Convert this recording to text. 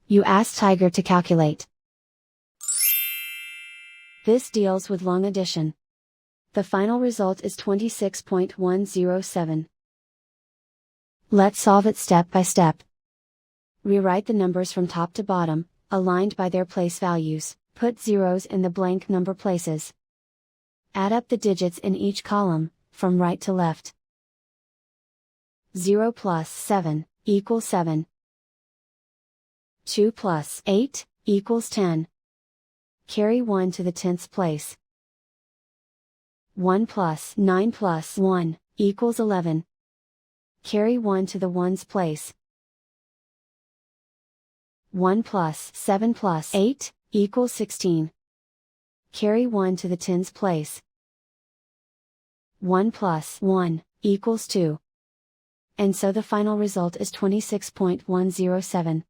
You ask Tiger to calculate. This deals with long addition. The final result is 26.107. Let's solve it step by step. Rewrite the numbers from top to bottom, aligned by their place values. Put zeros in the blank number places. Add up the digits in each column, from right to left. 0 plus 7 equals 7. 2 plus 8 equals 10. Carry 1 to the 10th place. 1 plus 9 plus 1 equals 11. Carry 1 to the 1's place. 1 plus 7 plus 8 equals 16. Carry 1 to the 10's place. 1 plus 1 equals 2. And so the final result is 26.107.